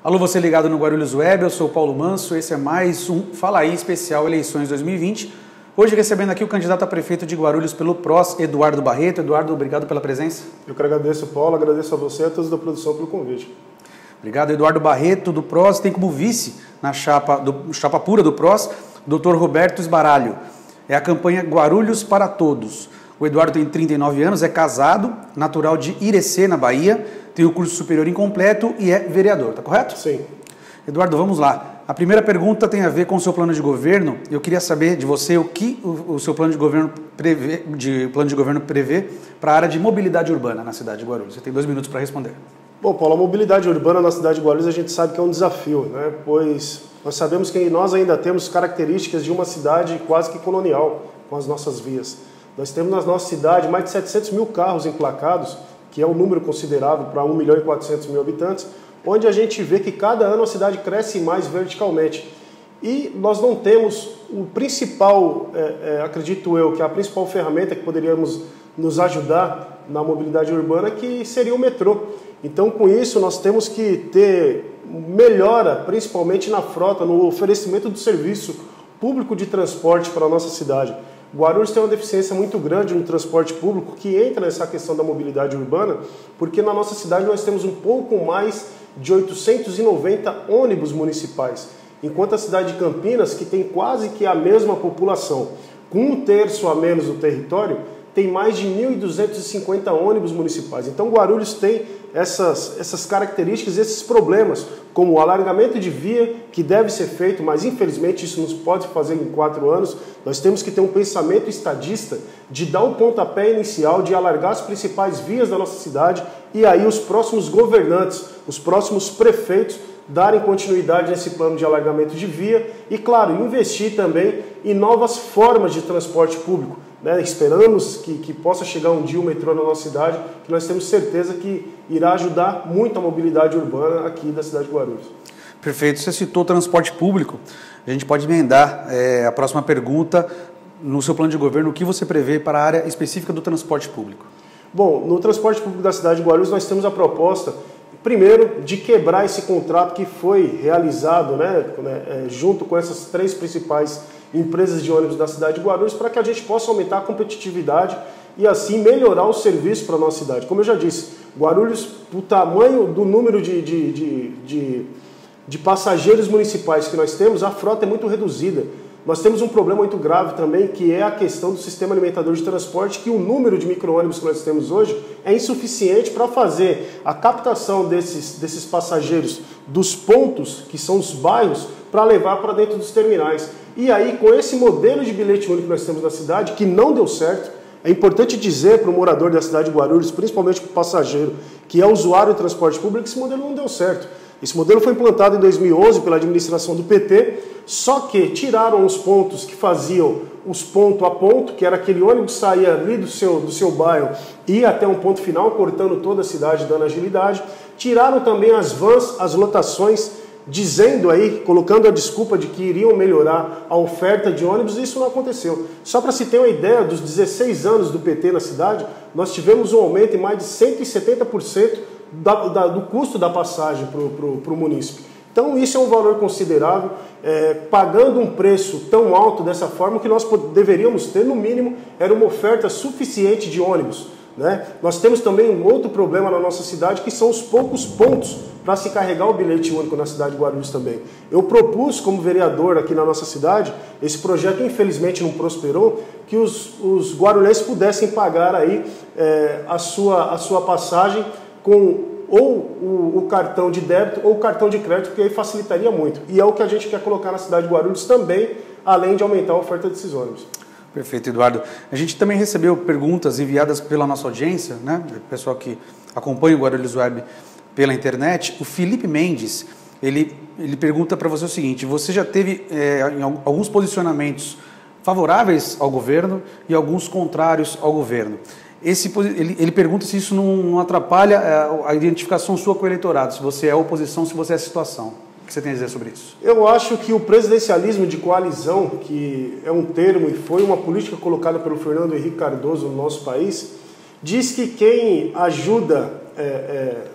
Alô, você ligado no Guarulhos Web, eu sou o Paulo Manso, esse é mais um Fala Aí especial Eleições 2020. Hoje recebendo aqui o candidato a prefeito de Guarulhos pelo PROS, Eduardo Barreto. Eduardo, obrigado pela presença. Eu que agradeço, Paulo, agradeço a você e a todos da produção pelo convite. Obrigado, Eduardo Barreto, do PROS. Tem como vice na chapa pura do PROS, Dr. Roberto Esbaralho. É a campanha Guarulhos para Todos. O Eduardo tem 39 anos, é casado, natural de Irecê, na Bahia, tem o curso superior incompleto e é vereador, tá correto? Sim. Eduardo, vamos lá. A primeira pergunta tem a ver com o seu plano de governo. Eu queria saber de você o que o seu plano de governo prevê para a área de mobilidade urbana na cidade de Guarulhos. Você tem 2 minutos para responder. Bom, Paulo, a mobilidade urbana na cidade de Guarulhos a gente sabe que é um desafio, né? Pois nós sabemos que nós ainda temos características de uma cidade quase que colonial com as nossas vias. Nós temos na nossa cidade mais de 700 mil carros emplacados, que é um número considerável para 1.400.000 habitantes, onde a gente vê que cada ano a cidade cresce mais verticalmente. E nós não temos o principal, acredito eu, que é a principal ferramenta que poderíamos nos ajudar na mobilidade urbana, que seria o metrô. Então, com isso, nós temos que ter melhora, principalmente na frota, no oferecimento do serviço público de transporte para a nossa cidade. Guarulhos tem uma deficiência muito grande no transporte público que entra nessa questão da mobilidade urbana, porque na nossa cidade nós temos um pouco mais de 890 ônibus municipais, enquanto a cidade de Campinas, que tem quase que a mesma população, com 1/3 a menos do território, tem mais de 1.250 ônibus municipais. Então Guarulhos tem essas características, esses problemas, como o alargamento de via, que deve ser feito, mas infelizmente isso não se pode fazer em 4 anos. Nós temos que ter um pensamento estadista de dar o pontapé inicial, de alargar as principais vias da nossa cidade e aí os próximos governantes, os próximos prefeitos, darem continuidade nesse plano de alargamento de via e, claro, investir também em novas formas de transporte público. Esperamos que possa chegar um dia o metrô na nossa cidade, que nós temos certeza que irá ajudar muito a mobilidade urbana aqui da cidade de Guarulhos. Perfeito. Você citou o transporte público. A gente pode emendar a próxima pergunta. No seu plano de governo, o que você prevê para a área específica do transporte público? Bom, no transporte público da cidade de Guarulhos nós temos a proposta, primeiro, de quebrar esse contrato que foi realizado junto com essas 3 principais empresas de ônibus da cidade de Guarulhos, para que a gente possa aumentar a competitividade e assim melhorar o serviço para a nossa cidade. Como eu já disse, Guarulhos, o tamanho do número de passageiros municipais que nós temos, a frota é muito reduzida. Nós temos um problema muito grave também, que é a questão do sistema alimentador de transporte, que o número de micro-ônibus que nós temos hoje é insuficiente para fazer a captação desses passageiros dos pontos, que são os bairros, para levar para dentro dos terminais. E aí, com esse modelo de bilhete único que nós temos na cidade, que não deu certo, é importante dizer para o morador da cidade de Guarulhos, principalmente para o passageiro, que é usuário do transporte público, que esse modelo não deu certo. Esse modelo foi implantado em 2011 pela administração do PT, só que tiraram os pontos que faziam os ponto a ponto, que era aquele ônibus que saía ali do seu bairro e ia até um ponto final, cortando toda a cidade, dando agilidade. Tiraram também as vans, as lotações, dizendo aí, colocando a desculpa de que iriam melhorar a oferta de ônibus, e isso não aconteceu. Só para se ter uma ideia, dos 16 anos do PT na cidade, nós tivemos um aumento em mais de 170% do custo da passagem para o munícipe. Então isso é um valor considerável, pagando um preço tão alto dessa forma, que nós deveríamos ter, no mínimo, era uma oferta suficiente de ônibus. Nós temos também um outro problema na nossa cidade, que são os poucos pontos para se carregar o bilhete único na cidade de Guarulhos também. Eu propus, como vereador aqui na nossa cidade, esse projeto infelizmente não prosperou, que os guarulhenses pudessem pagar aí a sua passagem com ou o cartão de débito ou o cartão de crédito, porque aí facilitaria muito. E é o que a gente quer colocar na cidade de Guarulhos também, além de aumentar a oferta desses ônibus. Perfeito, Eduardo. A gente também recebeu perguntas enviadas pela nossa audiência, o pessoal que acompanha o Guarulhos Web pela internet. O Felipe Mendes, ele pergunta para você o seguinte: você já teve alguns posicionamentos favoráveis ao governo e alguns contrários ao governo. Ele pergunta se isso não atrapalha a identificação sua com o eleitorado, se você é oposição, se você é situação. O que você tem a dizer sobre isso? Eu acho que o presidencialismo de coalizão, que é um termo e foi uma política colocada pelo Fernando Henrique Cardoso no nosso país, diz que quem ajuda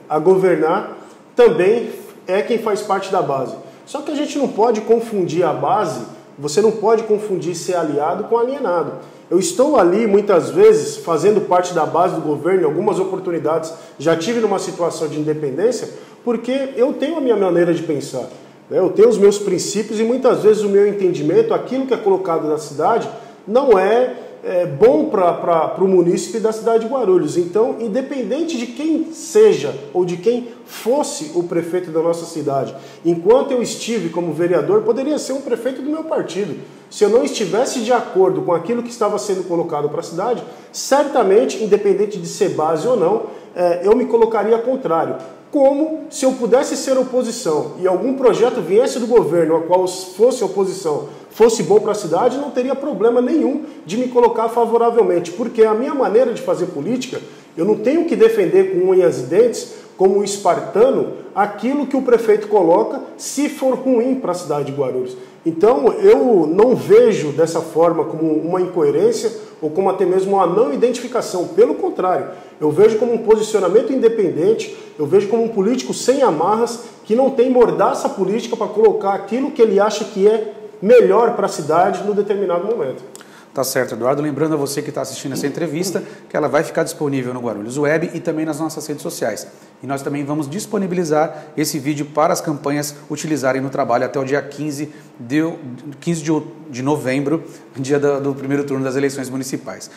a governar também é quem faz parte da base. Só que a gente não pode confundir a base, você não pode confundir ser aliado com alienado. Eu estou ali, muitas vezes, fazendo parte da base do governo, em algumas oportunidades, já tive numa situação de independência, porque eu tenho a minha maneira de pensar. Eu tenho os meus princípios e muitas vezes o meu entendimento, aquilo que é colocado na cidade, não é bom para o munícipe da cidade de Guarulhos. Então, independente de quem seja ou de quem fosse o prefeito da nossa cidade, enquanto eu estive como vereador, poderia ser um prefeito do meu partido. Se eu não estivesse de acordo com aquilo que estava sendo colocado para a cidade, certamente, independente de ser base ou não, eu me colocaria contrário. Como se eu pudesse ser oposição e algum projeto viesse do governo, a qual fosse oposição, fosse bom para a cidade, não teria problema nenhum de me colocar favoravelmente, porque a minha maneira de fazer política, eu não tenho que defender com unhas e dentes, como um espartano, aquilo que o prefeito coloca, se for ruim para a cidade de Guarulhos. Então, eu não vejo dessa forma como uma incoerência ou como até mesmo uma não identificação. Pelo contrário, eu vejo como um posicionamento independente, eu vejo como um político sem amarras, que não tem mordaça política para colocar aquilo que ele acha que é melhor para a cidade no determinado momento. Tá certo, Eduardo. Lembrando a você que está assistindo essa entrevista que ela vai ficar disponível no Guarulhos Web e também nas nossas redes sociais. E nós também vamos disponibilizar esse vídeo para as campanhas utilizarem no trabalho até o dia 15 de novembro, dia do primeiro turno das eleições municipais.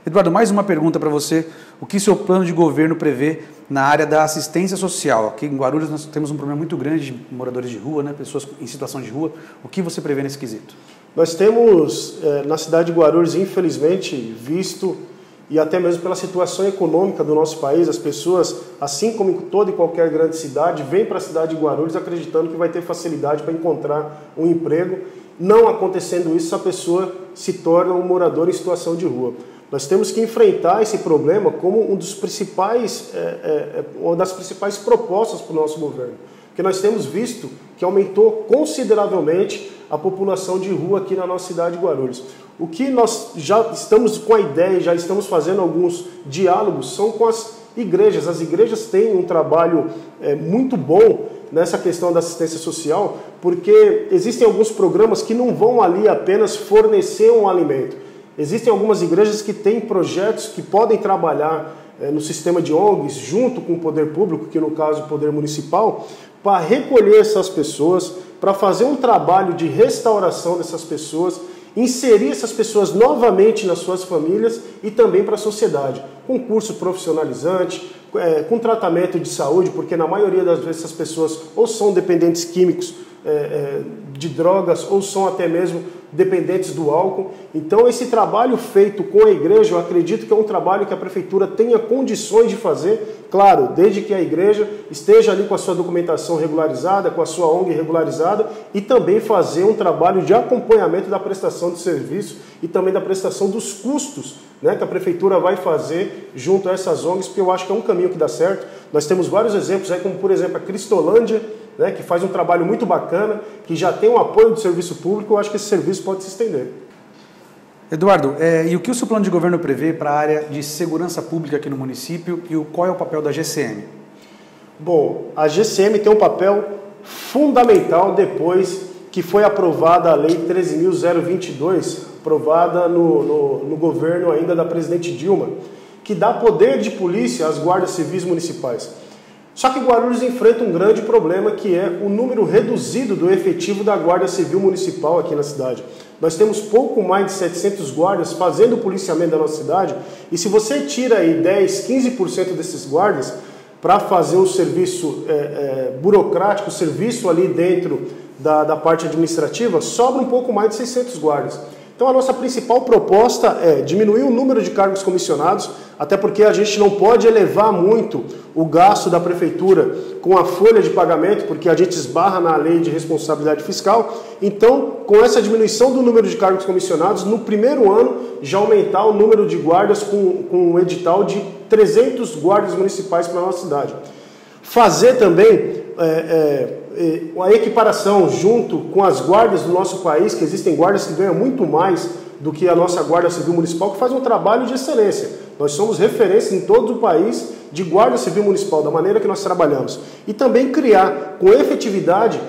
Eduardo, mais uma pergunta para você. O que seu plano de governo prevê na área da assistência social? Aqui em Guarulhos nós temos um problema muito grande de moradores de rua, né? Pessoas em situação de rua. O que você prevê nesse quesito? Nós temos, na cidade de Guarulhos, infelizmente, visto, e até mesmo pela situação econômica do nosso país, as pessoas, assim como em toda e qualquer grande cidade, vêm para a cidade de Guarulhos acreditando que vai ter facilidade para encontrar um emprego. Não acontecendo isso, a pessoa se torna um morador em situação de rua. Nós temos que enfrentar esse problema como uma das principais propostas para o nosso governo. Porque nós temos visto que aumentou consideravelmente a população de rua aqui na nossa cidade de Guarulhos. O que nós já estamos com a ideia, já estamos fazendo alguns diálogos, são com as igrejas. As igrejas têm um trabalho muito bom nessa questão da assistência social, porque existem alguns programas que não vão ali apenas fornecer um alimento. Existem algumas igrejas que têm projetos que podem trabalhar no sistema de ONGs, junto com o poder público, que no caso o poder municipal, para recolher essas pessoas, para fazer um trabalho de restauração dessas pessoas, inserir essas pessoas novamente nas suas famílias e também para a sociedade, com curso profissionalizante, com tratamento de saúde, porque na maioria das vezes essas pessoas ou são dependentes químicos de drogas ou são até mesmo dependentes do álcool. Então esse trabalho feito com a igreja, eu acredito que é um trabalho que a prefeitura tenha condições de fazer, claro, desde que a igreja esteja ali com a sua documentação regularizada, com a sua ONG regularizada, e também fazer um trabalho de acompanhamento da prestação de serviço e também da prestação dos custos, né, que a prefeitura vai fazer junto a essas ONGs, porque eu acho que é um caminho que dá certo. Nós temos vários exemplos aí, como por exemplo a Cristolândia, né, que faz um trabalho muito bacana, que já tem um apoio do serviço público. Eu acho que esse serviço pode se estender. Eduardo, e o que o seu plano de governo prevê para a área de segurança pública aqui no município e qual é o papel da GCM? Bom, a GCM tem um papel fundamental depois que foi aprovada a Lei 13.022, aprovada no governo ainda da presidente Dilma, que dá poder de polícia às guardas civis municipais. Só que Guarulhos enfrenta um grande problema, que é o número reduzido do efetivo da Guarda Civil Municipal aqui na cidade. Nós temos pouco mais de 700 guardas fazendo o policiamento da nossa cidade, e se você tira aí 10, 15% desses guardas para fazer o serviço burocrático, o serviço ali dentro da parte administrativa, sobra um pouco mais de 600 guardas. Então a nossa principal proposta é diminuir o número de cargos comissionados, até porque a gente não pode elevar muito o gasto da prefeitura com a folha de pagamento, porque a gente esbarra na lei de responsabilidade fiscal. Então, com essa diminuição do número de cargos comissionados, no primeiro ano já aumentar o número de guardas com um edital de 300 guardas municipais para a nossa cidade. Fazer também a equiparação junto com as guardas do nosso país, que existem guardas que ganham muito mais do que a nossa Guarda Civil Municipal, que faz um trabalho de excelência. Nós somos referência em todo o país de Guarda Civil Municipal, da maneira que nós trabalhamos. E também criar com efetividade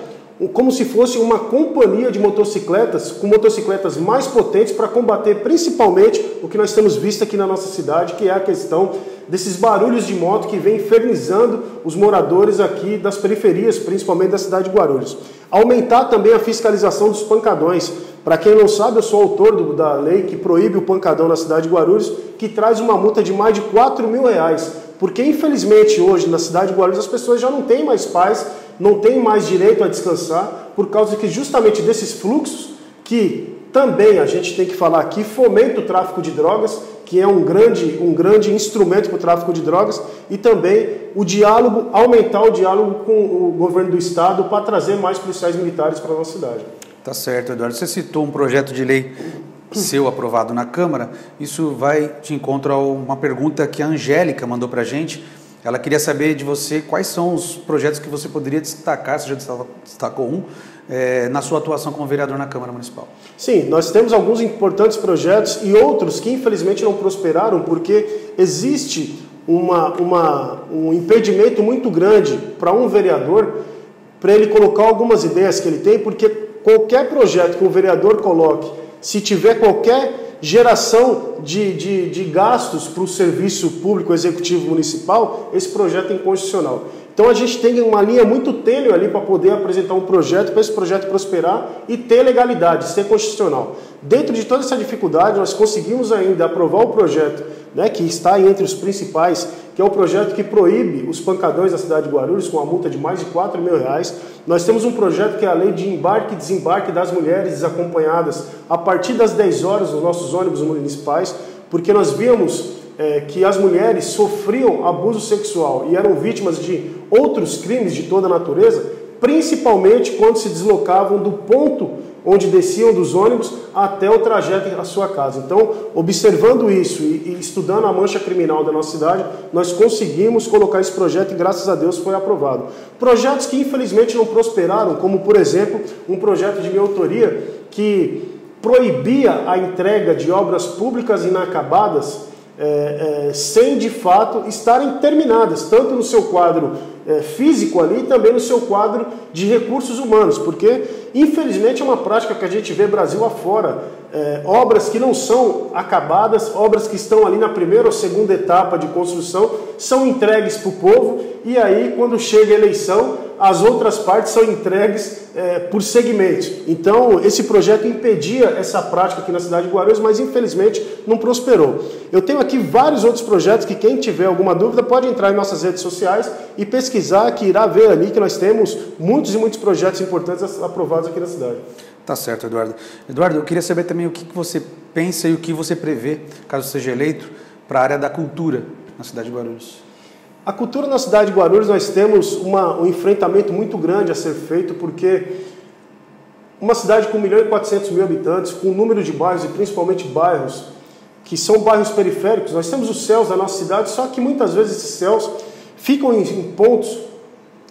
como se fosse uma companhia de motocicletas, com motocicletas mais potentes para combater principalmente o que nós temos visto aqui na nossa cidade, que é a questão desses barulhos de moto que vem infernizando os moradores aqui das periferias, principalmente da cidade de Guarulhos. Aumentar também a fiscalização dos pancadões. Para quem não sabe, eu sou autor da lei que proíbe o pancadão na cidade de Guarulhos, que traz uma multa de mais de R$4.000, porque infelizmente hoje na cidade de Guarulhos as pessoas já não têm mais paz, não têm mais direito a descansar, por causa que justamente desses fluxos que também a gente tem que falar aqui, fomenta o tráfico de drogas, que é um grande instrumento para o tráfico de drogas, e também o diálogo, aumentar o diálogo com o governo do estado para trazer mais policiais militares para a nossa cidade. Tá certo, Eduardo. Você citou um projeto de lei seu aprovado na Câmara. Isso vai de encontro a uma pergunta que a Angélica mandou para a gente. Ela queria saber de você quais são os projetos que você poderia destacar, você já destacou um, na sua atuação como vereador na Câmara Municipal. Sim, nós temos alguns importantes projetos e outros que infelizmente não prosperaram porque existe um impedimento muito grande para um vereador, para ele colocar algumas ideias que ele tem, porque qualquer projeto que o vereador coloque, se tiver qualquer geração de gastos para o serviço público executivo municipal, esse projeto é inconstitucional. Então a gente tem uma linha muito tênue ali para poder apresentar um projeto, para esse projeto prosperar e ter legalidade, ser constitucional. Dentro de toda essa dificuldade, nós conseguimos ainda aprovar o projeto, né, que está entre os principais, que é o projeto que proíbe os pancadões da cidade de Guarulhos com uma multa de mais de R$4.000. Nós temos um projeto que é a lei de embarque e desembarque das mulheres desacompanhadas a partir das 10 horas nos nossos ônibus municipais, porque nós víamos que as mulheres sofriam abuso sexual e eram vítimas de outros crimes de toda a natureza, principalmente quando se deslocavam do ponto onde desciam dos ônibus até o trajeto à sua casa. Então, observando isso e estudando a mancha criminal da nossa cidade, nós conseguimos colocar esse projeto e, graças a Deus, foi aprovado. Projetos que, infelizmente, não prosperaram, como, por exemplo, um projeto de minha autoria que proibia a entrega de obras públicas inacabadas sem, de fato, estarem terminadas, tanto no seu quadro físico ali, também no seu quadro de recursos humanos, porque, infelizmente, é uma prática que a gente vê Brasil afora, obras que não são acabadas, obras que estão ali na primeira ou segunda etapa de construção, são entregues para o povo, e aí, quando chega a eleição, as outras partes são entregues por segmentos. Então, esse projeto impedia essa prática aqui na cidade de Guarulhos, mas infelizmente não prosperou. Eu tenho aqui vários outros projetos que quem tiver alguma dúvida pode entrar em nossas redes sociais e pesquisar, que irá ver ali que nós temos muitos e muitos projetos importantes aprovados aqui na cidade. Tá certo, Eduardo. Eduardo, eu queria saber também o que você pensa e o que você prevê, caso seja eleito, para a área da cultura na cidade de Guarulhos. A cultura na cidade de Guarulhos, nós temos um enfrentamento muito grande a ser feito, porque uma cidade com 1.400.000 habitantes, com um número de bairros, e principalmente bairros que são bairros periféricos, nós temos os céus da nossa cidade, só que muitas vezes esses céus ficam em pontos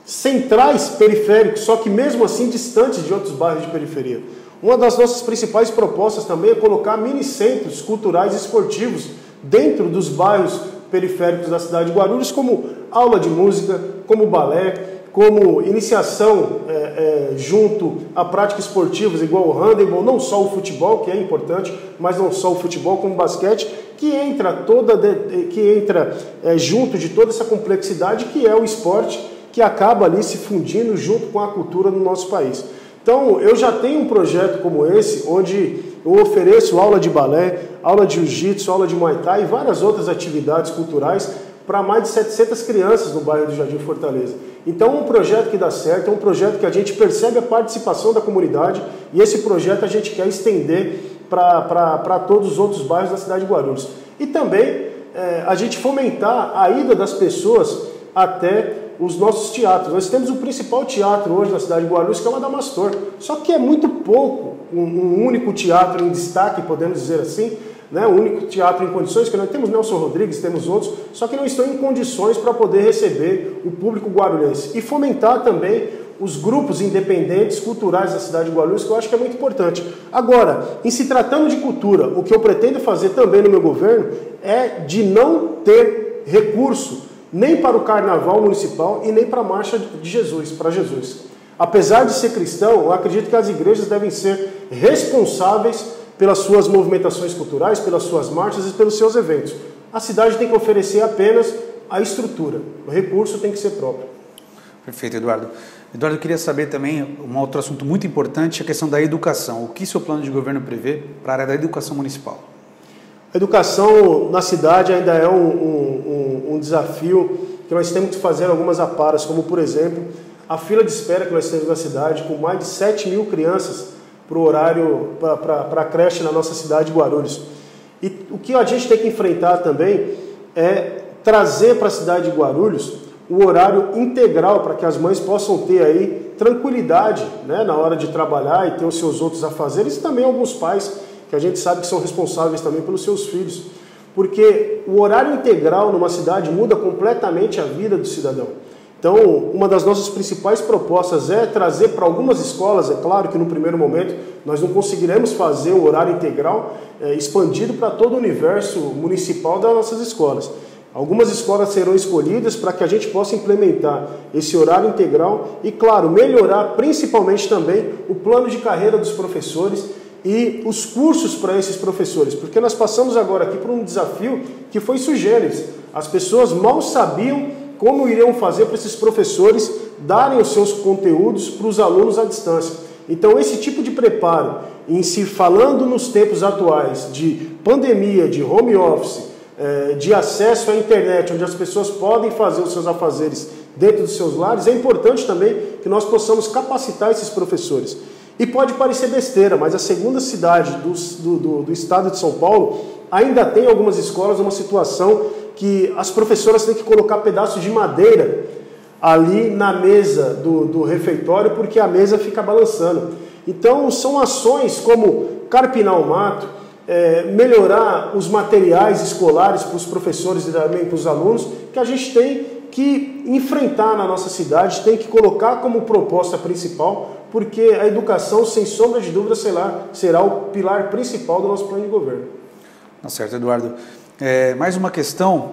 centrais periféricos, só que mesmo assim distantes de outros bairros de periferia. Uma das nossas principais propostas também é colocar mini-centros culturais e esportivos dentro dos bairros periféricos da cidade de Guarulhos, como aula de música, como balé, como iniciação junto a práticas esportivas igual o handebol, não só o futebol, que é importante, mas não só o futebol, como o basquete, que entra junto de toda essa complexidade que é o esporte, que acaba ali se fundindo junto com a cultura no nosso país. Então, eu já tenho um projeto como esse, onde eu ofereço aula de balé, aula de jiu-jitsu, aula de muay thai e várias outras atividades culturais para mais de 700 crianças no bairro do Jardim Fortaleza. Então, é um projeto que dá certo, é um projeto que a gente percebe a participação da comunidade e esse projeto a gente quer estender para todos os outros bairros da cidade de Guarulhos. E também a gente fomentar a ida das pessoas até os nossos teatros. Nós temos o principal teatro hoje na cidade de Guarulhos, que é o Adamastor. Só que é muito pouco um único teatro em destaque, podemos dizer assim, né? Um único teatro em condições, que nós temos Nelson Rodrigues, temos outros, só que não estão em condições para poder receber o público guarulhense. E fomentar também os grupos independentes culturais da cidade de Guarulhos, que eu acho que é muito importante. Agora, em se tratando de cultura, o que eu pretendo fazer também no meu governo é de não ter recurso nem para o carnaval municipal e nem para a Marcha de Jesus, para Jesus. Apesar de ser cristão, eu acredito que as igrejas devem ser responsáveis pelas suas movimentações culturais, pelas suas marchas e pelos seus eventos. A cidade tem que oferecer apenas a estrutura, o recurso tem que ser próprio. Perfeito, Eduardo. Eduardo, eu queria saber também um outro assunto muito importante, a questão da educação. O que seu plano de governo prevê para a área da educação municipal? A educação na cidade ainda é um desafio que nós temos que fazer algumas aparas, como por exemplo, a fila de espera que nós temos na cidade, com mais de 7 mil crianças para o horário, para a creche na nossa cidade de Guarulhos. E o que a gente tem que enfrentar também é trazer para a cidade de Guarulhos o horário integral para que as mães possam ter aí tranquilidade, né, na hora de trabalhar e ter os seus outros afazeres, e também alguns pais que a gente sabe que são responsáveis também pelos seus filhos, porque o horário integral numa cidade muda completamente a vida do cidadão. Então, uma das nossas principais propostas é trazer para algumas escolas, é claro que no primeiro momento nós não conseguiremos fazer um horário integral expandido para todo o universo municipal das nossas escolas. Algumas escolas serão escolhidas para que a gente possa implementar esse horário integral e, claro, melhorar principalmente também o plano de carreira dos professores e os cursos para esses professores, porque nós passamos agora aqui por um desafio que foi sui generis. As pessoas mal sabiam como iriam fazer para esses professores darem os seus conteúdos para os alunos à distância. Então, esse tipo de preparo, em se falando nos tempos atuais de pandemia, de home office, de acesso à internet, onde as pessoas podem fazer os seus afazeres dentro dos seus lares, é importante também que nós possamos capacitar esses professores. E pode parecer besteira, mas a segunda cidade do estado de São Paulo ainda tem algumas escolas uma situação que as professoras têm que colocar pedaços de madeira ali na mesa do refeitório, porque a mesa fica balançando. Então, são ações como carpinar o mato, melhorar os materiais escolares para os professores e também para os alunos, que a gente tem que enfrentar na nossa cidade, tem que colocar como proposta principal, porque a educação, sem sombra de dúvida, será o pilar principal do nosso plano de governo. Tá certo, Eduardo. Mais uma questão,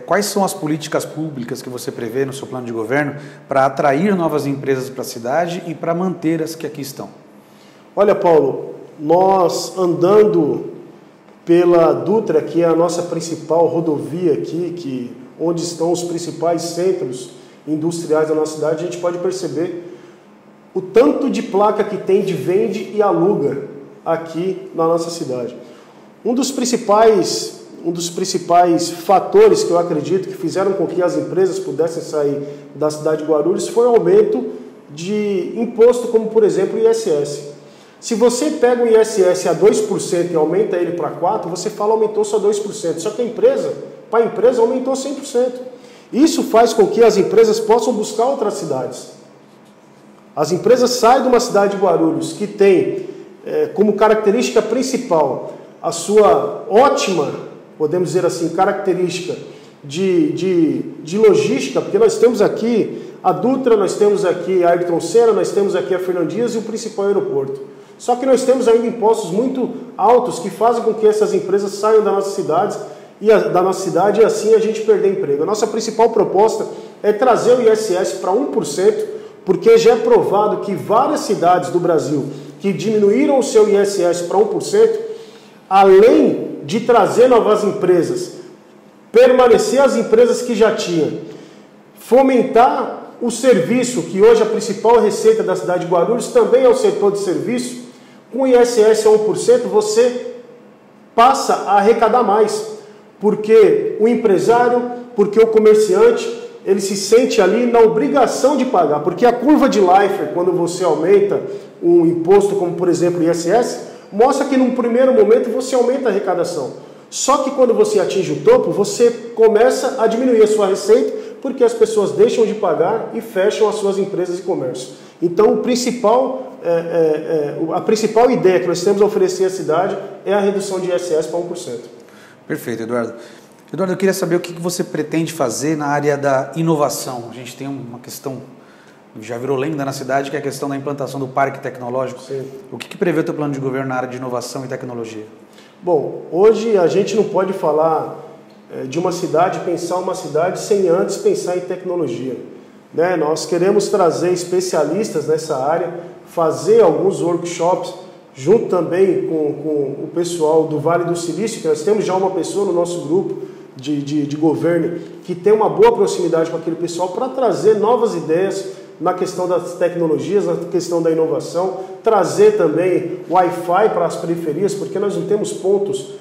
quais são as políticas públicas que você prevê no seu plano de governo para atrair novas empresas para a cidade e para manter as que aqui estão? Olha, Paulo, nós andando pela Dutra, que é a nossa principal rodovia aqui, onde estão os principais centros industriais da nossa cidade, a gente pode perceber o tanto de placa que tem de vende e aluga aqui na nossa cidade. Um dos principais fatores que eu acredito que fizeram com que as empresas pudessem sair da cidade de Guarulhos foi o aumento de imposto, como por exemplo o ISS. Se você pega o ISS a 2% e aumenta ele para 4%, você fala aumentou só 2%. Só que para a empresa aumentou 100%. Isso faz com que as empresas possam buscar outras cidades. As empresas saem de uma cidade de Guarulhos que tem como característica principal a sua ótima, podemos dizer assim, característica de logística, porque nós temos aqui a Dutra, nós temos aqui a Ayrton Senna, nós temos aqui a Fernão Dias e o principal aeroporto. Só que nós temos ainda impostos muito altos que fazem com que essas empresas saiam da nossa cidade e assim a gente perder emprego. A nossa principal proposta é trazer o ISS para 1%, porque já é provado que várias cidades do Brasil que diminuíram o seu ISS para 1%, além de trazer novas empresas, permanecer as empresas que já tinham, fomentar o serviço, que hoje a principal receita da cidade de Guarulhos também é o setor de serviço, com o ISS a 1%, você passa a arrecadar mais, porque o empresário, porque o comerciante, ele se sente ali na obrigação de pagar, porque a curva de Laffer, quando você aumenta um imposto, como por exemplo o ISS, mostra que num primeiro momento você aumenta a arrecadação. Só que quando você atinge o topo, você começa a diminuir a sua receita, porque as pessoas deixam de pagar e fecham as suas empresas de comércio. Então, a principal ideia que nós temos a oferecer à cidade é a redução de ISS para 1%. Perfeito, Eduardo. Eduardo, eu queria saber o que você pretende fazer na área da inovação. A gente tem uma questão já virou lenda na cidade, que é a questão da implantação do parque tecnológico. Sim. O que prevê o teu plano de governo na área de inovação e tecnologia? Bom, hoje a gente não pode falar de uma cidade, pensar uma cidade sem antes pensar em tecnologia. Né? Nós queremos trazer especialistas nessa área, fazer alguns workshops, junto também com o pessoal do Vale do Silício, que nós temos já uma pessoa no nosso grupo de governo que tem uma boa proximidade com aquele pessoal para trazer novas ideias na questão das tecnologias, na questão da inovação, trazer também Wi-Fi para as periferias, porque nós não temos pontos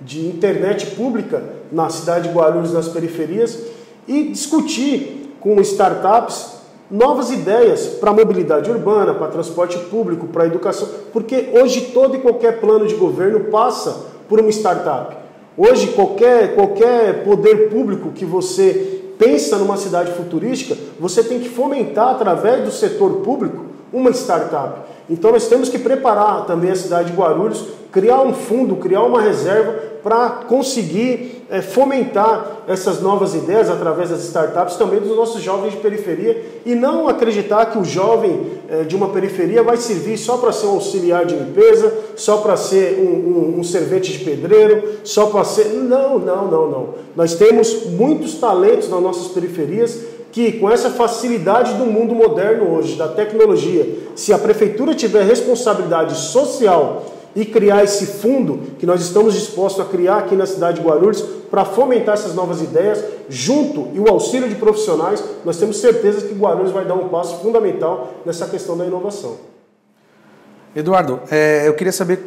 de internet pública na cidade de Guarulhos, nas periferias, e discutir com startups novas ideias para mobilidade urbana, para transporte público, para educação, porque hoje todo e qualquer plano de governo passa por uma startup. Hoje qualquer poder público que você pensa numa cidade futurística, você tem que fomentar através do setor público uma startup. Então nós temos que preparar também a cidade de Guarulhos, criar um fundo, criar uma reserva para conseguir fomentar essas novas ideias através das startups também dos nossos jovens de periferia e não acreditar que o jovem de uma periferia vai servir só para ser um auxiliar de limpeza, só para ser um servente de pedreiro, só para ser... Não. Nós temos muitos talentos nas nossas periferias que, com essa facilidade do mundo moderno hoje, da tecnologia, se a prefeitura tiver responsabilidade social e criar esse fundo que nós estamos dispostos a criar aqui na cidade de Guarulhos para fomentar essas novas ideias, junto e o auxílio de profissionais, nós temos certeza que Guarulhos vai dar um passo fundamental nessa questão da inovação. Eduardo, eu queria saber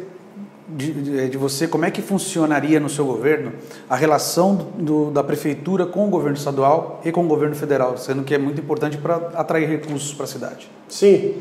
de você como é que funcionaria no seu governo a relação da prefeitura com o governo estadual e com o governo federal, sendo que é muito importante para atrair recursos para a cidade. Sim.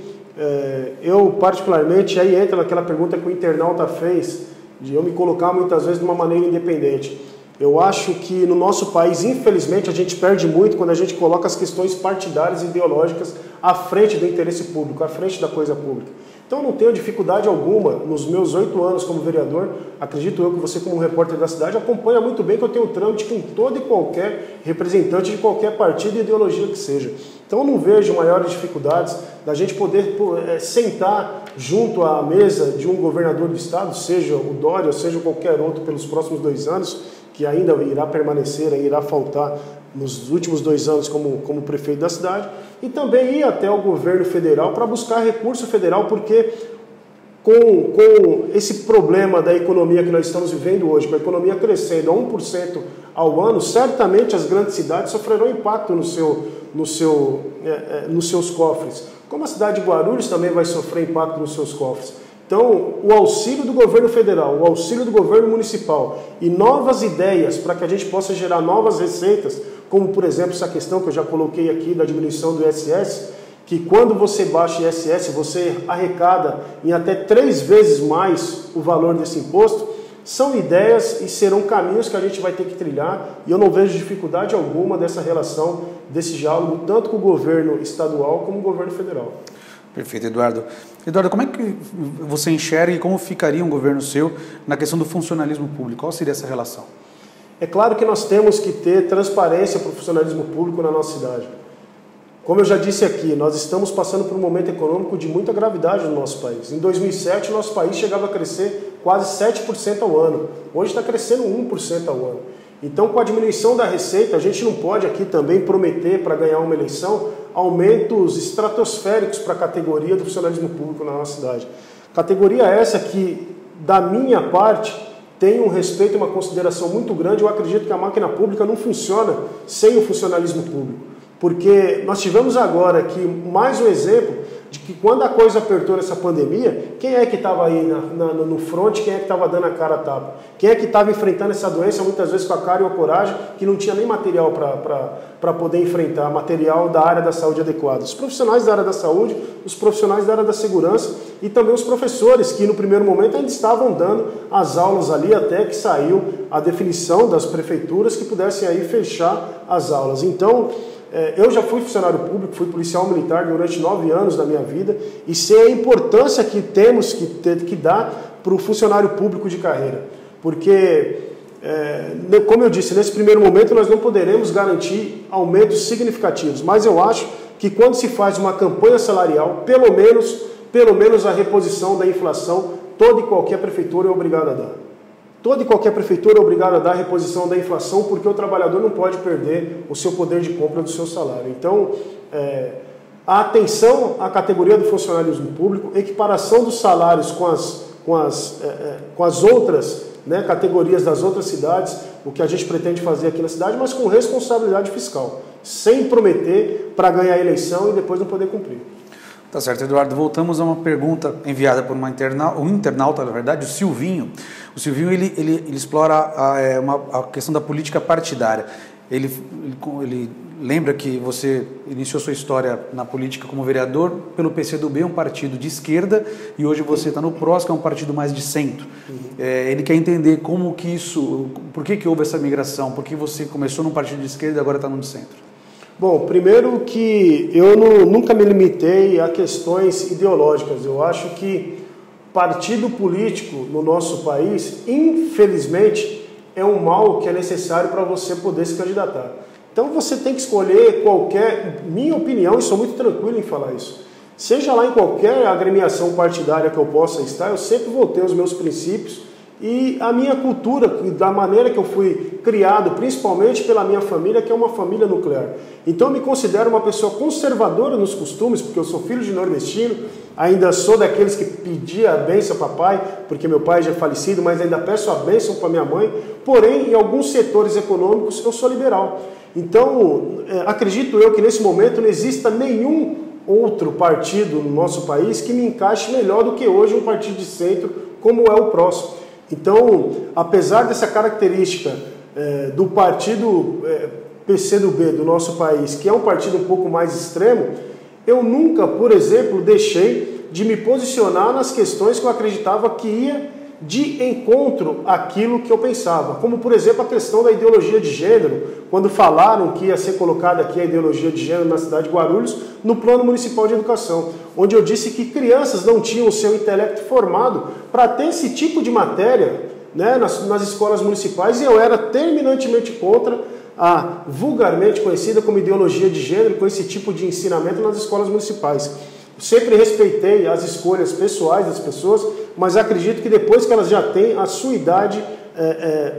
Eu particularmente, aí entra naquela pergunta que o internauta fez, de eu me colocar muitas vezes de uma maneira independente. Eu acho que no nosso país, infelizmente, a gente perde muito quando a gente coloca as questões partidárias e ideológicas à frente do interesse público, à frente da coisa pública. Então eu não tenho dificuldade alguma, nos meus 8 anos como vereador, acredito eu que você como repórter da cidade acompanha muito bem que eu tenho trâmite com todo e qualquer representante de qualquer partido e ideologia que seja. Então eu não vejo maiores dificuldades da gente poder sentar junto à mesa de um governador do estado, seja o Dória ou seja qualquer outro pelos próximos 2 anos, que ainda irá permanecer, irá faltar nos últimos 2 anos como prefeito da cidade, e também ir até o governo federal para buscar recurso federal, porque com esse problema da economia que nós estamos vivendo hoje, com a economia crescendo a 1% ao ano, certamente as grandes cidades sofrerão impacto nos seus cofres. Como a cidade de Guarulhos também vai sofrer impacto nos seus cofres. Então, o auxílio do governo federal, o auxílio do governo municipal e novas ideias para que a gente possa gerar novas receitas, como, por exemplo, essa questão que eu já coloquei aqui da diminuição do ISS, que quando você baixa o ISS, você arrecada em até 3 vezes mais o valor desse imposto, são ideias e serão caminhos que a gente vai ter que trilhar, e eu não vejo dificuldade alguma dessa relação, desse diálogo, tanto com o governo estadual como com o governo federal. Perfeito, Eduardo. Eduardo, como é que você enxerga e como ficaria um governo seu na questão do funcionalismo público? Qual seria essa relação? É claro que nós temos que ter transparência para o funcionalismo público na nossa cidade. Como eu já disse aqui, nós estamos passando por um momento econômico de muita gravidade no nosso país. Em 2007, o nosso país chegava a crescer quase 7% ao ano. Hoje está crescendo 1% ao ano. Então, com a diminuição da receita, a gente não pode aqui também prometer, para ganhar uma eleição, aumentos estratosféricos para a categoria do funcionalismo público na nossa cidade. Categoria essa que, da minha parte, tem um respeito e uma consideração muito grande. Eu acredito que a máquina pública não funciona sem o funcionalismo público. Porque nós tivemos agora aqui mais um exemplo de que quando a coisa apertou nessa pandemia, quem é que estava aí no front, quem é que estava dando a cara a tapa? Quem é que estava enfrentando essa doença, muitas vezes com a cara e a coragem, que não tinha nem material para poder enfrentar, material da área da saúde adequado? Os profissionais da área da saúde, os profissionais da área da segurança e também os professores, que no primeiro momento ainda estavam dando as aulas ali, até que saiu a definição das prefeituras que pudessem aí fechar as aulas. Então, eu já fui funcionário público, fui policial militar durante 9 anos da minha vida e sei a importância que temos que dar para o funcionário público de carreira. Porque como eu disse, nesse primeiro momento nós não poderemos garantir aumentos significativos, mas eu acho que quando se faz uma campanha salarial, pelo menos a reposição da inflação, toda e qualquer prefeitura é obrigada a dar. Toda e qualquer prefeitura é obrigada a dar a reposição da inflação, porque o trabalhador não pode perder o seu poder de compra do seu salário. Então, a atenção à categoria do funcionalismo público, equiparação dos salários com as outras, né, categorias das outras cidades, o que a gente pretende fazer aqui na cidade, mas com responsabilidade fiscal, sem prometer para ganhar a eleição e depois não poder cumprir. Tá certo, Eduardo. Voltamos a uma pergunta enviada por um internauta, na verdade, o Silvinho. O Silvinho ele explora a questão da política partidária. Ele lembra que você iniciou sua história na política como vereador pelo PCdoB, um partido de esquerda, e hoje você está no PROS, que é um partido mais de centro. Ele quer entender como que isso, por que houve essa migração, por que você começou num partido de esquerda e agora está no de centro? Bom, primeiro que eu nunca me limitei a questões ideológicas. Eu acho que partido político no nosso país, infelizmente, é um mal que é necessário para você poder se candidatar. Então você tem que escolher minha opinião, e sou muito tranquilo em falar isso, seja lá em qualquer agremiação partidária que eu possa estar, eu sempre vou ter os meus princípios e a minha cultura, da maneira que eu fui criado, principalmente pela minha família, que é uma família nuclear. Então eu me considero uma pessoa conservadora nos costumes, porque eu sou filho de nordestino, ainda sou daqueles que pedia a bênção ao papai, porque meu pai já é falecido, mas ainda peço a bênção para minha mãe. Porém, em alguns setores econômicos, eu sou liberal. Então, acredito eu que nesse momento não exista nenhum outro partido no nosso país que me encaixe melhor do que hoje um partido de centro, como é o PROS. Então, apesar dessa característica do partido PCdoB do nosso país, que é um partido um pouco mais extremo, eu nunca, por exemplo, deixei de me posicionar nas questões que eu acreditava que ia de encontro àquilo que eu pensava, como, por exemplo, a questão da ideologia de gênero, quando falaram que ia ser colocada aqui a ideologia de gênero na cidade de Guarulhos, no Plano Municipal de Educação, onde eu disse que crianças não tinham o seu intelecto formado para ter esse tipo de matéria, né, nas escolas municipais, e eu era terminantemente contra a vulgarmente conhecida como ideologia de gênero, com esse tipo de ensinamento nas escolas municipais. Sempre respeitei as escolhas pessoais das pessoas, mas acredito que depois que elas já têm a sua idade,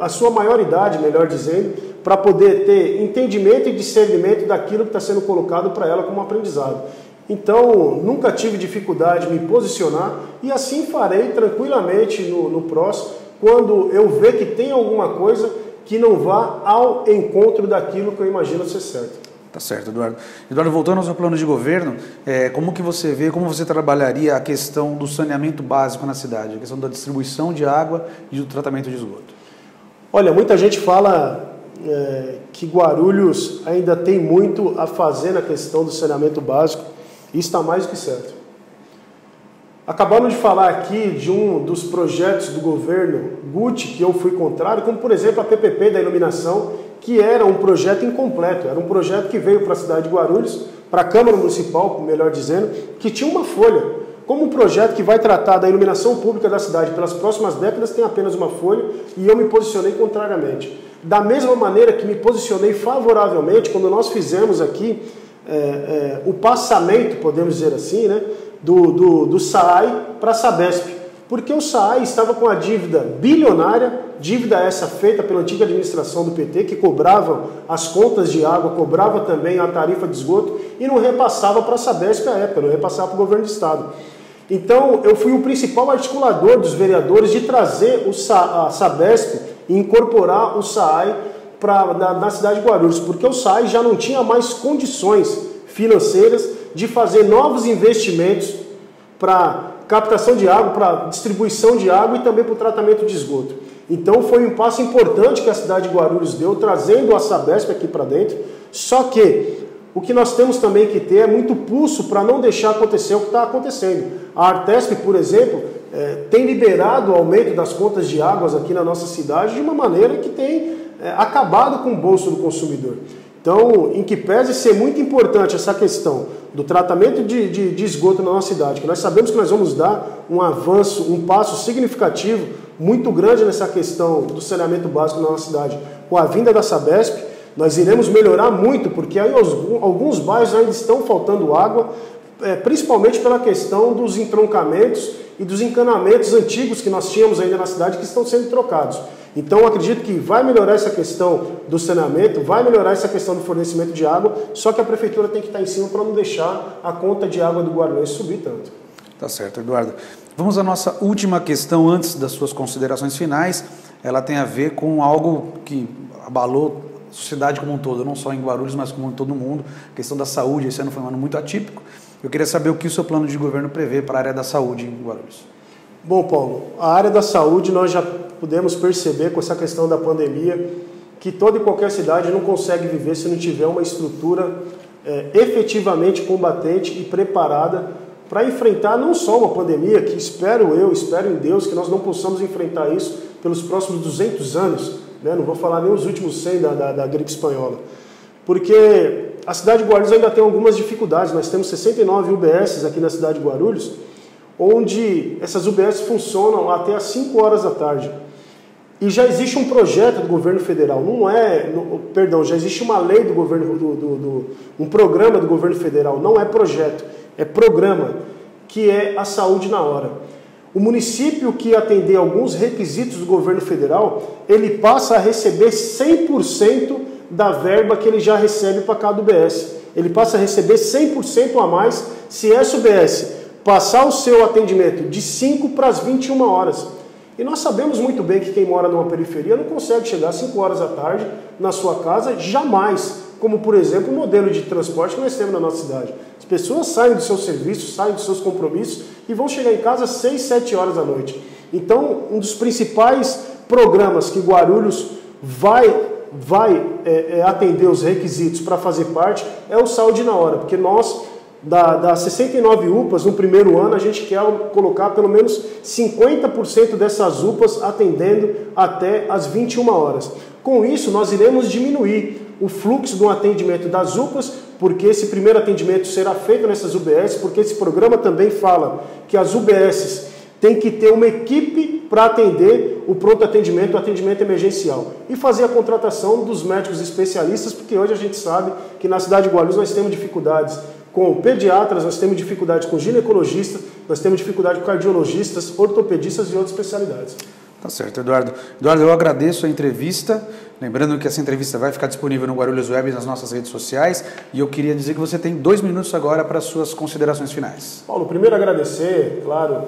a sua maioridade, melhor dizendo, para poder ter entendimento e discernimento daquilo que está sendo colocado para ela como aprendizado. Então, nunca tive dificuldade em me posicionar e assim farei tranquilamente no PROS, quando eu ver que tem alguma coisa que não vá ao encontro daquilo que eu imagino ser certo. Tá certo, Eduardo. Eduardo, voltando ao seu plano de governo, como que você vê, como você trabalharia a questão do saneamento básico na cidade, a questão da distribuição de água e do tratamento de esgoto? Olha, muita gente fala que Guarulhos ainda tem muito a fazer na questão do saneamento básico, e está mais do que certo. Acabamos de falar aqui de um dos projetos do governo Guti, que eu fui contrário, como por exemplo a PPP da iluminação, que era um projeto incompleto, era um projeto que veio para a cidade de Guarulhos, para a Câmara Municipal, melhor dizendo, que tinha uma folha. Como um projeto que vai tratar da iluminação pública da cidade pelas próximas décadas, tem apenas uma folha, e eu me posicionei contrariamente. Da mesma maneira que me posicionei favoravelmente quando nós fizemos aqui o passamento, podemos dizer assim, né, do SAAI para a Sabesp, porque o SAAI estava com a dívida bilionária, dívida essa feita pela antiga administração do PT, que cobrava as contas de água, cobrava também a tarifa de esgoto e não repassava para a Sabesp à época, não repassava para o governo do estado. Então, eu fui o principal articulador dos vereadores de trazer a Sabesp e incorporar o SAAI na cidade de Guarulhos, porque o SAAI já não tinha mais condições financeiras de fazer novos investimentos para captação de água, para distribuição de água e também para o tratamento de esgoto. Então foi um passo importante que a cidade de Guarulhos deu, trazendo a Sabesp aqui para dentro, só que o que nós temos também que ter é muito pulso para não deixar acontecer o que está acontecendo. A Artesp, por exemplo, tem liberado o aumento das contas de águas aqui na nossa cidade de uma maneira que tem acabado com o bolso do consumidor. Então, em que pese ser muito importante essa questão do tratamento de esgoto na nossa cidade, que nós sabemos que nós vamos dar um avanço, um passo significativo muito grande nessa questão do saneamento básico na nossa cidade. Com a vinda da Sabesp, nós iremos melhorar muito, porque aí alguns bairros ainda estão faltando água, principalmente pela questão dos entroncamentos e dos encanamentos antigos que nós tínhamos ainda na cidade, que estão sendo trocados. Então, eu acredito que vai melhorar essa questão do saneamento, vai melhorar essa questão do fornecimento de água, só que a prefeitura tem que estar em cima para não deixar a conta de água do Guarulhos subir tanto. Tá certo, Eduardo. Vamos à nossa última questão antes das suas considerações finais. Ela tem a ver com algo que abalou a sociedade como um todo, não só em Guarulhos, mas como em todo mundo. A questão da saúde, esse ano foi um ano muito atípico. Eu queria saber o que o seu plano de governo prevê para a área da saúde em Guarulhos. Bom, Paulo, a área da saúde nós já pudemos perceber com essa questão da pandemia que toda e qualquer cidade não consegue viver se não tiver uma estrutura efetivamente combatente e preparada para enfrentar não só uma pandemia, que espero em Deus que nós não possamos enfrentar isso pelos próximos 200 anos, né? Não vou falar nem os últimos 100 da gripe espanhola, porque a cidade de Guarulhos ainda tem algumas dificuldades. Nós temos 69 UBSs aqui na cidade de Guarulhos, onde essas UBS funcionam até às 5 horas da tarde. E já existe um projeto do governo federal, já existe uma lei do governo, um programa do governo federal, não é projeto, é programa, que é a saúde na hora. O município que atender alguns requisitos do governo federal, ele passa a receber 100% da verba que ele já recebe para cada UBS. Ele passa a receber 100% a mais se essa UBS passar o seu atendimento de 5 para as 21 horas. E nós sabemos muito bem que quem mora numa periferia não consegue chegar às 5 horas da tarde na sua casa jamais, como por exemplo o modelo de transporte que nós temos na nossa cidade. As pessoas saem do seu serviço, saem dos seus compromissos e vão chegar em casa às 6, 7 horas da noite. Então, um dos principais programas que Guarulhos vai atender os requisitos para fazer parte é o Saúde na Hora, porque nós, das 69 UPAs, no primeiro ano, a gente quer colocar pelo menos 50% dessas UPAs atendendo até as 21 horas. Com isso, nós iremos diminuir o fluxo do atendimento das UPAs, porque esse primeiro atendimento será feito nessas UBS, porque esse programa também fala que as UBSs têm que ter uma equipe para atender o pronto atendimento, o atendimento emergencial, e fazer a contratação dos médicos especialistas, porque hoje a gente sabe que na cidade de Guarulhos nós temos dificuldades com pediatras, nós temos dificuldades com ginecologistas, nós temos dificuldade com cardiologistas, ortopedistas e outras especialidades. Tá certo, Eduardo. Eduardo, eu agradeço a entrevista. Lembrando que essa entrevista vai ficar disponível no Guarulhos Web nas nossas redes sociais. E eu queria dizer que você tem 2 minutos agora para as suas considerações finais. Paulo, primeiro agradecer, claro,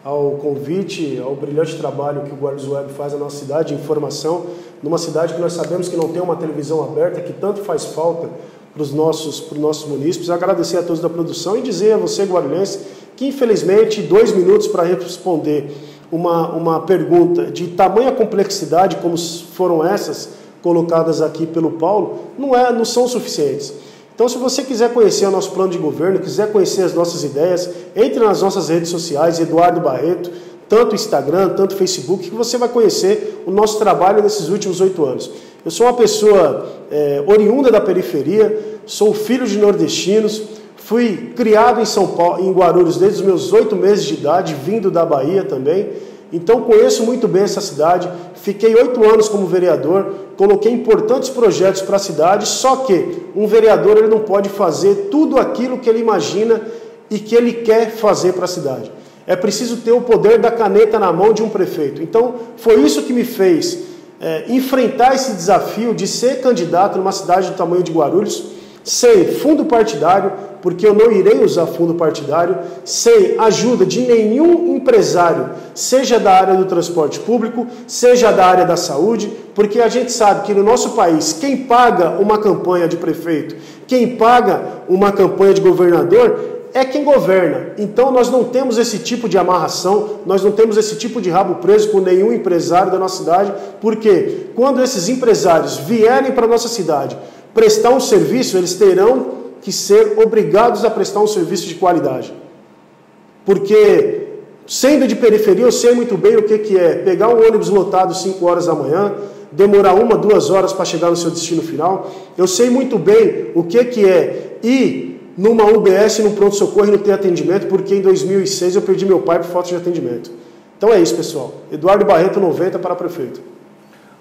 ao convite, ao brilhante trabalho que o Guarulhos Web faz na nossa cidade, de informação, numa cidade que nós sabemos que não tem uma televisão aberta, que tanto faz falta para os nossos munícipes. Agradecer a todos da produção e dizer a você, guarulhense, que infelizmente 2 minutos para responder uma pergunta de tamanha complexidade como foram essas colocadas aqui pelo Paulo, não são suficientes. Então, se você quiser conhecer o nosso plano de governo, quiser conhecer as nossas ideias, entre nas nossas redes sociais, Eduardo Barreto, tanto Instagram, tanto Facebook, que você vai conhecer o nosso trabalho nesses últimos 8 anos. Eu sou uma pessoa oriunda da periferia, sou filho de nordestinos, fui criado em São Paulo, em Guarulhos, desde os meus 8 meses de idade, vindo da Bahia também. Então conheço muito bem essa cidade, fiquei 8 anos como vereador, coloquei importantes projetos para a cidade, só que um vereador ele não pode fazer tudo aquilo que ele imagina e que ele quer fazer para a cidade. É preciso ter o poder da caneta na mão de um prefeito. Então foi isso que me fez enfrentar esse desafio de ser candidato numa cidade do tamanho de Guarulhos, sem fundo partidário, porque eu não irei usar fundo partidário, sem ajuda de nenhum empresário, seja da área do transporte público, seja da área da saúde, porque a gente sabe que no nosso país, quem paga uma campanha de prefeito, quem paga uma campanha de governador, é quem governa. Então nós não temos esse tipo de amarração, nós não temos esse tipo de rabo preso com nenhum empresário da nossa cidade, porque quando esses empresários vierem para a nossa cidade prestar um serviço, eles terão que ser obrigados a prestar um serviço de qualidade. Porque, sendo de periferia, eu sei muito bem o que é pegar um ônibus lotado 5 horas da manhã, demorar 1, 2 horas para chegar no seu destino final. Eu sei muito bem o que é ir numa UBS, num pronto-socorro e não ter atendimento, porque em 2006 eu perdi meu pai por falta de atendimento. Então é isso, pessoal. Eduardo Barreto, 90 para prefeito.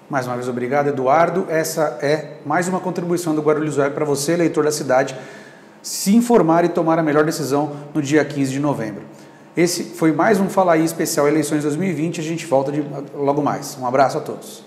Mais uma vez, obrigado, Eduardo. Essa é mais uma contribuição do Guarulhos Web para você, eleitor da cidade, se informar e tomar a melhor decisão no dia 15 de novembro. Esse foi mais um Fala Aí especial Eleições 2020. A gente volta logo mais. Um abraço a todos.